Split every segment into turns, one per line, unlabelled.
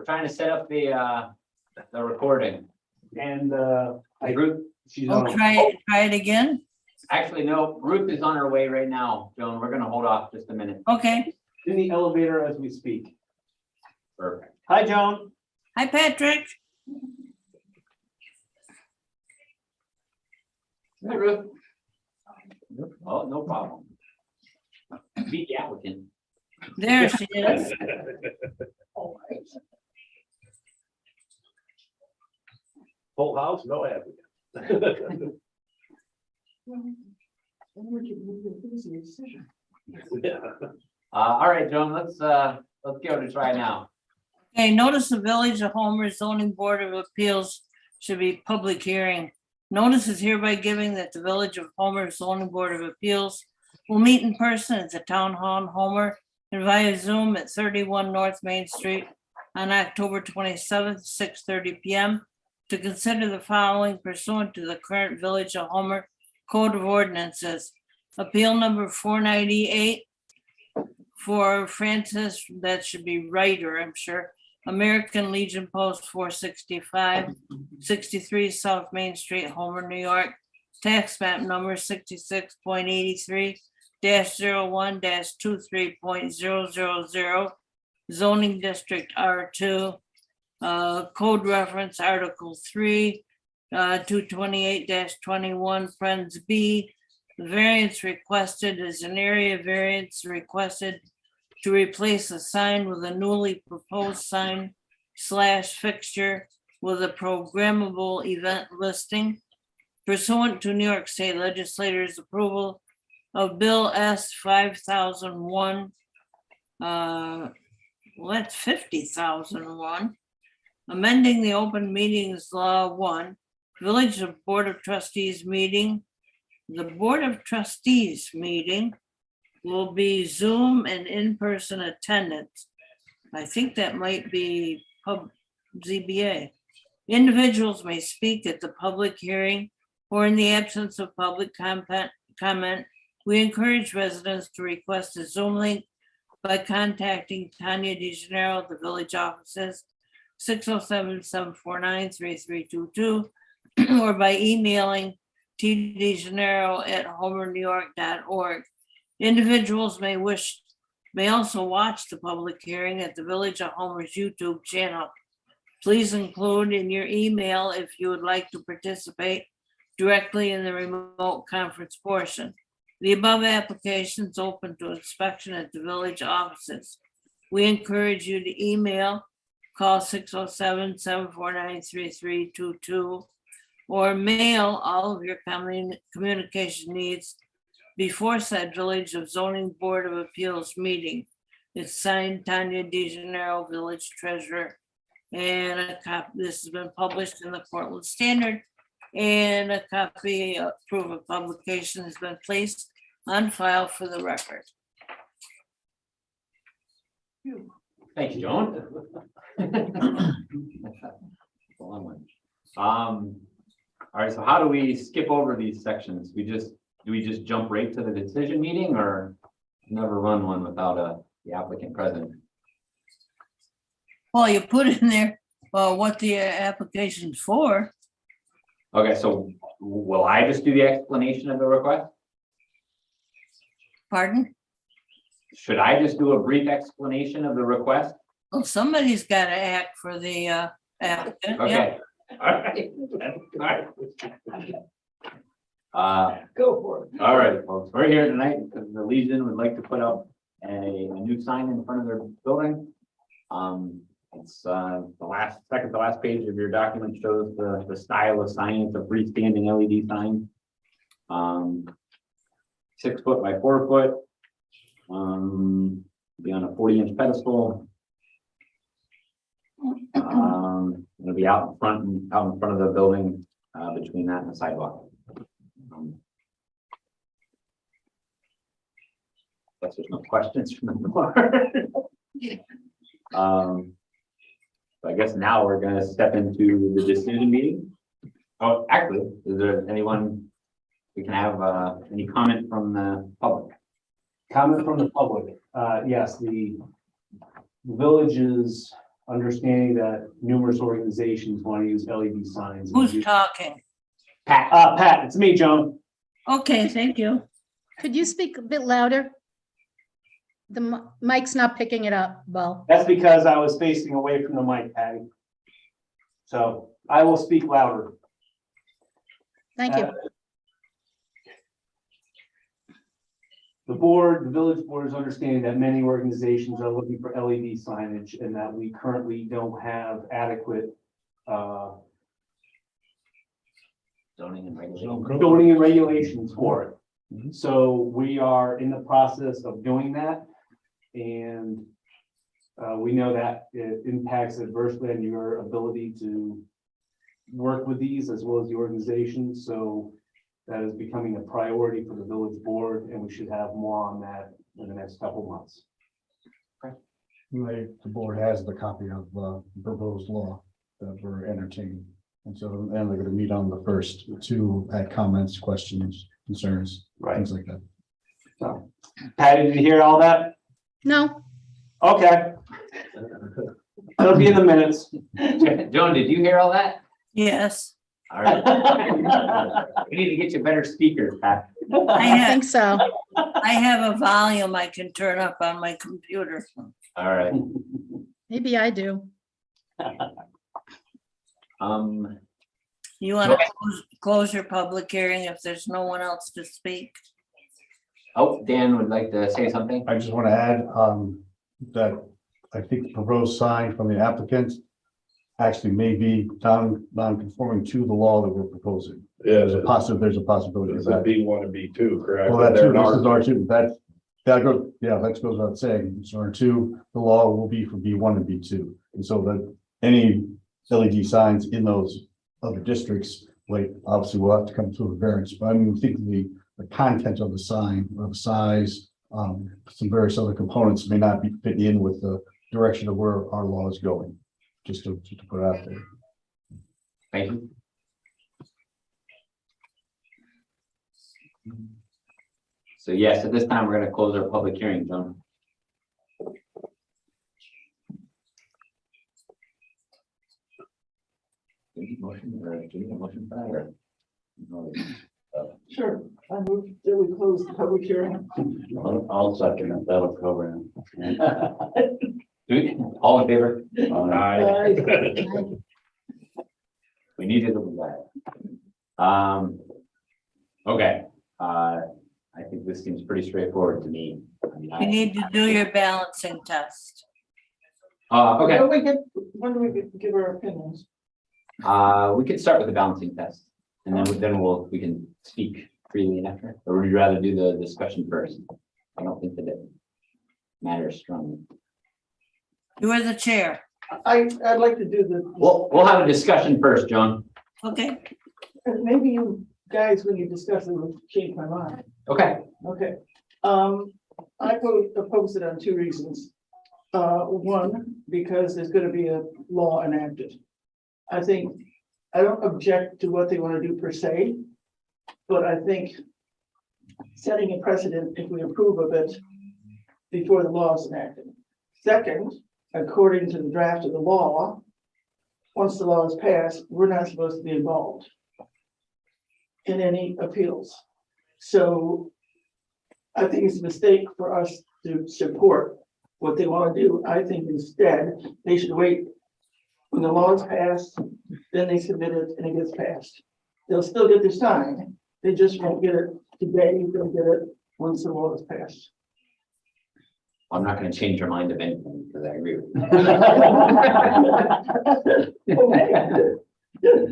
trying to set up the recording.
And
Ruth,
she's
Oh,
on.
try it again?
actually, no, Ruth is on her way right now, Joan. We're gonna hold off just a minute.
Okay.
In the elevator as we speak.
Perfect.
Hi, Joan.
Hi, Patrick.
Hey, Ruth. Oh, no problem. Beat the applicant.
There she is.
Full house, no applicant.
All right, Joan, let's give it a try now.
Okay, notice the Village of Homer Zoning Board of Appeals should be public hearing. Notice is hereby giving that the Village of Homer Zoning Board of Appeals will meet in person at the Town Hall in Homer and via Zoom at 31 North Main Street on October 27th, 6:30 PM to consider the following pursuant to the current Village of Homer Code of Ordinances. Appeal number 498 for Francis, that should be Ryder, I'm sure. American Legion Post 465, 63 South Main Street, Homer, New York. Tax map number 66.83-01-23.000. Zoning district R2. Code reference Article 3, 228-21, Friends B. The variance requested is an area variance requested to replace a sign with a newly proposed sign / fixture with a programmable event listing pursuant to New York State Legislators' approval of Bill S 5001. Well, that's 50,001. Amending the Open Meetings Law 1, Village of Board of Trustees meeting. The Board of Trustees meeting will be Zoom and in-person attendance. I think that might be ZBA. Individuals may speak at the public hearing or in the absence of public comment. We encourage residents to request a Zoom link by contacting Tanya DeGenero at the village offices, 607-749-3322, or by emailing tdegeneiro@homernewyork.org. Individuals may also watch the public hearing at the Village of Homer's YouTube channel. Please include in your email if you would like to participate directly in the remote conference portion. The above applications open to inspection at the village offices. We encourage you to email, call 607-749-3322, or mail all of your communication needs before said Village of Zoning Board of Appeals meeting. It's signed Tanya DeGenero, Village Treasurer. And a copy, this has been published in the Portland Standard, and a copy of proof of publication has been placed on file for the record.
Thank you, Joan. All right, so how do we skip over these sections? Do we just jump right to the decision meeting, or never run one without the applicant present?
Well, you put in there what the application's for.
Okay, so will I just do the explanation of the request?
Pardon?
Should I just do a brief explanation of the request?
Well, somebody's got to act for the applicant. Yeah.
Okay. All right. All right.
Go for it.
All right, folks, we're here tonight because the Legion would like to put up a new sign in front of their building. It's the second to last page of your document shows the style of sign. It's a freestanding LED sign. 6 foot by 4 foot. Be on a 40-inch pedestal. It'll be out in front of the building, between that and the sidewalk. Guess there's no questions from the floor. So I guess now we're gonna step into the decision meeting. Oh, actually, is there anyone, we can have any comment from the public?
Comment from the public. Yes, the village's understanding that numerous organizations want to use LED signs.
Who's talking?
Pat, it's me, Joan.
Okay, thank you.
Could you speak a bit louder? The mic's not picking it up, Bo.
That's because I was facing away from the mic, Patty. So I will speak louder.
Thank you.
The village board is understanding that many organizations are looking for LED signage and that we currently don't have adequate
Zoning and regulation.
zoning and regulations for it. So we are in the process of doing that. And we know that it impacts adversely on your ability to work with these as well as the organization. So that is becoming a priority for the village board, and we should have more on that in the next couple of months.
The board has the copy of the proposed law that we're entertaining. And so, and they're going to meet on the first to add comments, questions, concerns, things like that.
So, Patty, did you hear all that?
No,
Okay. It'll be in the minutes.
Joan, did you hear all that?
Yes,
All right. We need to get you better speakers, Pat.
I think so.
I have a volume I can turn up on my computer.
All right.
Maybe I do.
You want to close your public hearing if there's no one else to speak?
Oh, Dan would like to say something.
I just want to add that I think the proposed sign from the applicant actually may be non-conforming to the law that we're proposing.
Yeah,
There's a possibility of
it's a
that.
B1 and B2, correct?
Well, that
They're
too,
an
this is
R-
R2, that goes, yeah, that goes without saying. So R2, the law will be for B1 and B2. And so that any LED signs in those other districts, like, obviously we'll have to come through a variance, but I mean, I think the content of the sign, or the size, some various other components may not be fitting in with the direction of where our law is going, just to put it out there.
Thank you. So yes, at this time, we're gonna close our public hearing, John. Motion or do you need a motion for that or? No,
Sure, I move that we close the public hearing.
I'll second it, that'll cover it. All in favor?
Aye.
We needed to do that. Okay, I think this seems pretty straightforward to me. I mean,
You need to do your balancing test.
Okay,
When do we give our opinions?
we could start with the balancing test and then we can speak freely after, or would you rather do the discussion first? I don't think that it matters strongly.
You are the chair.
I'd like to do the,
We'll have a discussion first, John.
Okay,
maybe you guys, when you discuss it, will change my mind.
Okay,
Okay. I oppose it on two reasons. One, because there's gonna be a law enacted. I don't object to what they want to do per se, but I think setting a precedent if we approve of it before the law is enacted. Second, according to the draft of the law, once the law is passed, we're not supposed to be involved in any appeals. So I think it's a mistake for us to support what they want to do. I think instead, they should wait when the law is passed, then they submit it and it gets passed. They'll still get their sign. They just won't get it today. They'll get it once the law is passed.
I'm not gonna change your mind of anything because I agree with you.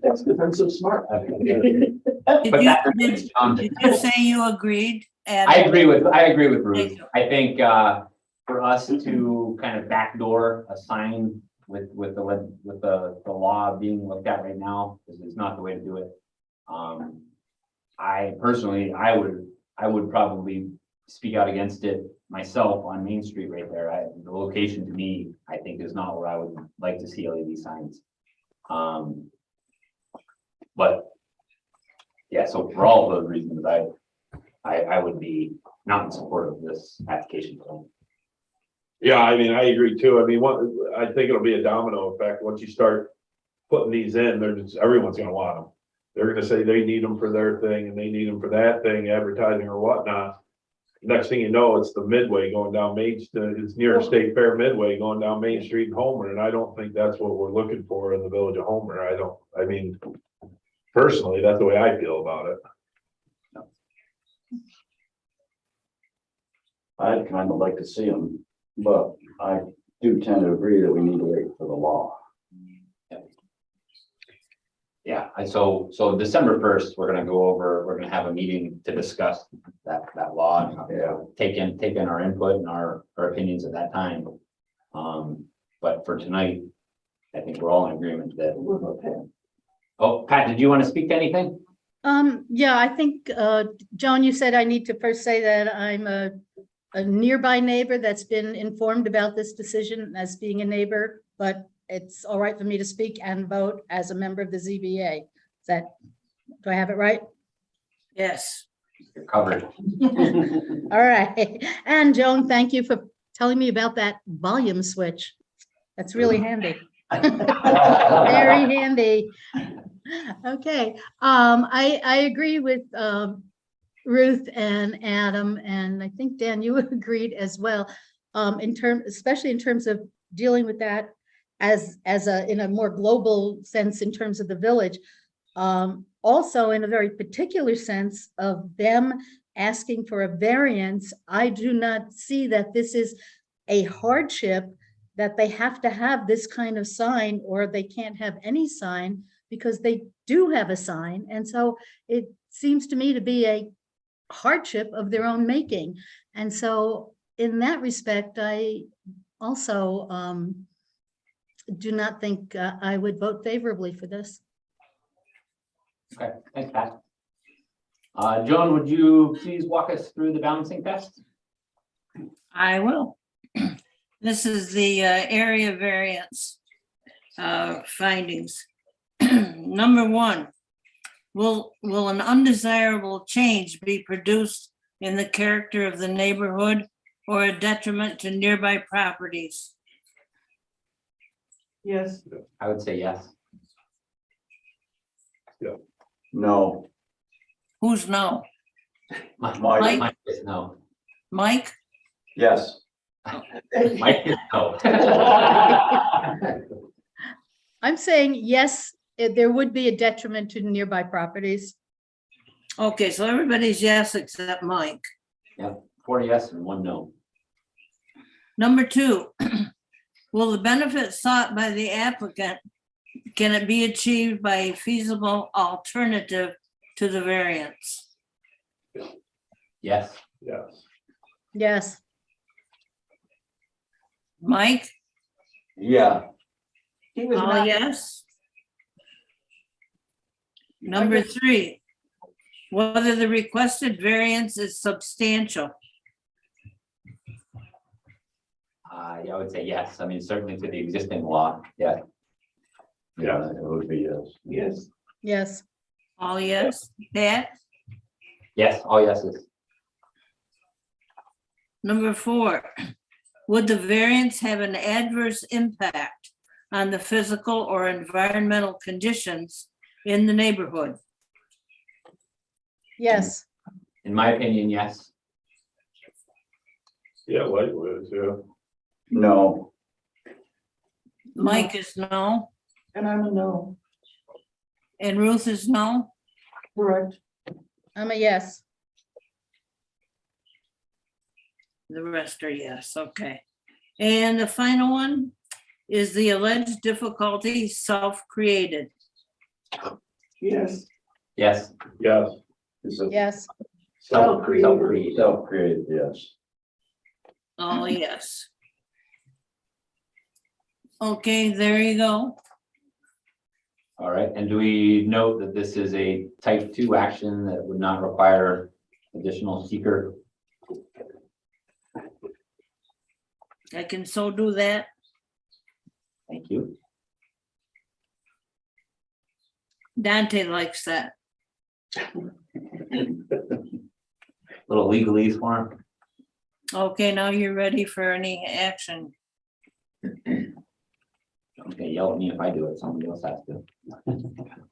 That's because I'm so smart.
did
But
you,
that
did
remains, John.
did you say you agreed?
I agree with Ruth.
Thank you.
I think for us to kind of backdoor a sign with the law being looked at right now, this is not the way to do it. I personally, I would probably speak out against it myself on Main Street right there. The location to me, I think is not where I would like to see LED signs. But yeah, so for all of those reasons, I would be not in support of this application.
Yeah, I mean, I agree too. I mean, I think it'll be a domino effect. Once you start putting these in, everyone's gonna want them. They're gonna say they need them for their thing and they need them for that thing, advertising or whatnot. Next thing you know, it's the Midway going down it's near State Fair Midway going down Main Street in Homer, and I don't think that's what we're looking for in the village of Homer. I mean, personally, that's the way I feel about it.
I'd kind of like to see them, but I do tend to agree that we need to wait for the law.
Yeah, so December 1st, we're gonna have a meeting to discuss that law. And,
Yeah.
take in our input and our opinions at that time. But for tonight, I think we're all in agreement that,
What about Pat?
oh, Pat, did you want to speak to anything?
Yeah, I think, Joan, you said I need to first say that I'm a nearby neighbor that's been informed about this decision as being a neighbor, but it's all right for me to speak and vote as a member of the ZBA. Do I have it right?
Yes.
You're covered.
All right. And Joan, thank you for telling me about that volume switch. That's really handy. Very handy. Okay, I agree with Ruth and Adam, and I think Dan, you agreed as well. Especially in terms of dealing with that in a more global sense in terms of the village. Also in a very particular sense of them asking for a variance. I do not see that this is a hardship that they have to have this kind of sign or they can't have any sign because they do have a sign. And so it seems to me to be a hardship of their own making. And so in that respect, I also do not think I would vote favorably for this.
Okay, thanks, Pat. Joan, would you please walk us through the balancing test?
I will. This is the area variance findings. Number one, will an undesirable change be produced in the character of the neighborhood or a detriment to nearby properties?
Yes,
I would say yes.
No,
Who's no?
Mike
Mike?
is no.
Mike?
yes,
Mike is no.
I'm saying yes, there would be a detriment to nearby properties.
Okay, so everybody's yes except Mike.
4 yes and 1 no.
Number two, will the benefit sought by the applicant, can it be achieved by a feasible alternative to the variance?
Yes.
Yes.
Yes,
Mike?
yeah,
he was
All
not,
yes. Number three, whether the requested variance is substantial.
Yeah, I would say yes. I mean, certainly to the existing law. Yeah.
yeah, it would be yes.
yes,
yes,
All yes. Pat?
Yes, all yeses.
Number four, would the variance have an adverse impact on the physical or environmental conditions in the neighborhood?
yes,
In my opinion, yes.
Yeah, likewise, yeah.
No,
Mike is no,
and I'm a no,
and Ruth is no.
correct.
I'm a yes.
The rest are yes, okay. And the final one is the alleged difficulty self-created.
Yes,
Yes.
Yes.
it's a
Yes,
Self-created.
self-created, yes.
Oh, yes. Okay, there you go.
All right. And do we note that this is a type 2 action that would not require additional seeker?
I can so do that.
Thank you.
Dante likes that.
Little legalese for him.
Okay, now you're ready for any action.
Okay, yell at me if I do it, somebody else has to.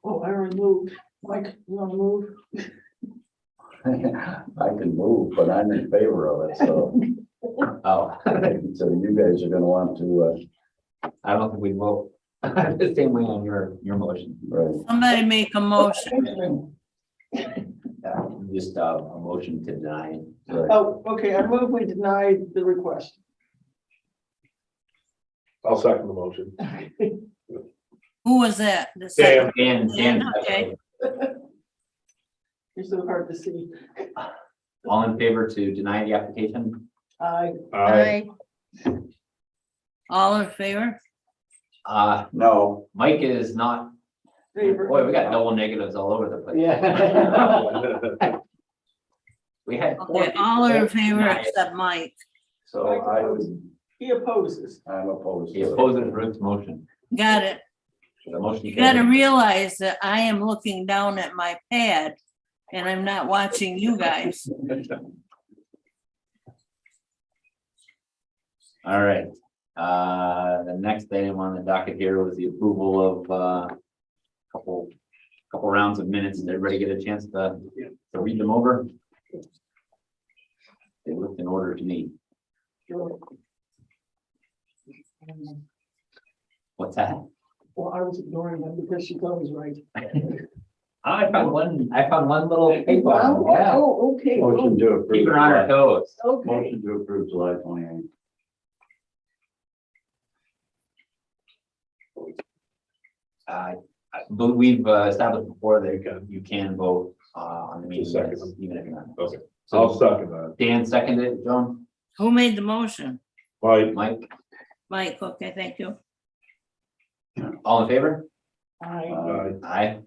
Oh, I already moved. Mike, you wanna move?
I can move, but I'm in favor of it, so,
Oh,
so you guys are gonna want to,
I don't think we vote the same way on your motion.
right.
Somebody make a motion.
Just a motion to deny.
Right.
Oh, okay, I move we deny the request.
I'll second the motion.
Who was that? The
Dan.
second?
Dan,
Okay.
You're so hard to see.
all in favor to deny the application?
Aye.
Aye.
All in favor?
No,
Mike is not, boy, we got double negatives all over the place.
Yeah.
We had. four
Okay, all are in
people
favor
deny it.
except Mike.
so
He opposes.
I'm opposed.
He
to it.
opposes Ruth's motion.
Got it.
The motion.
You gotta realize that I am looking down at my pad and I'm not watching you guys.
All right, the next item on the docket here was the approval of, couple rounds of minutes. Did everybody get a chance to read them over? They looked in order to me. What's that?
Well, I was ignoring them because she thought it was right.
I found one little paper, yeah.
Oh, okay.
Motion to approve.
Keep her on her toes.
Okay.
Motion to approve July 28th.
But we've established before that you can vote on the meeting
Second.
minutes, even if you're not.
Okay. I'll
So
second that.
Dan seconded it, Joan,
Who made the motion?
Mike,
Mike,
Mike, okay, thank you.
all in favor?
I,
aye.
Aye.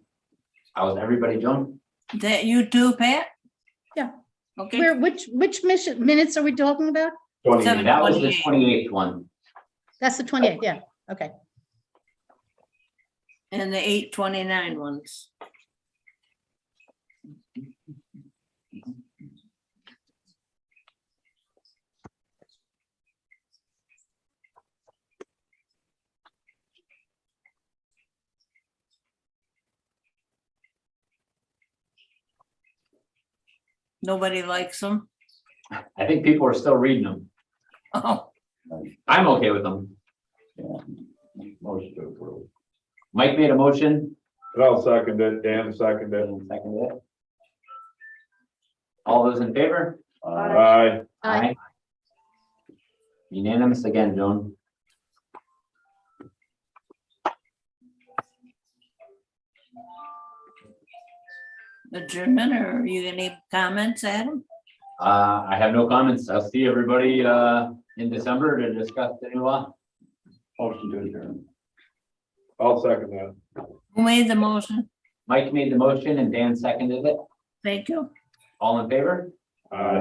How was everybody, Joan?
That you too, Pat?
Yeah.
Okay,
Where, which minutes are we talking about?
28.
Seven.
That was the
28.
28th one.
That's the 28th, yeah, okay.
and the 829 ones. Nobody likes them?
I think people are still reading them.
Oh,
I'm okay with them.
Motion to approve.
Mike made a motion.
And I'll second it. Dan seconded it.
And seconded it. All those in favor?
Aye.
Aye.
Unanimous again, Joan.
adjournment, or are you gonna have comments, Adam?
I have no comments. I'll see everybody, in December to discuss the new law.
Motion to adjourn.
I'll second that.
Who made the motion?
Mike made the motion and Dan seconded it.
Thank you.
All in favor?
Aye.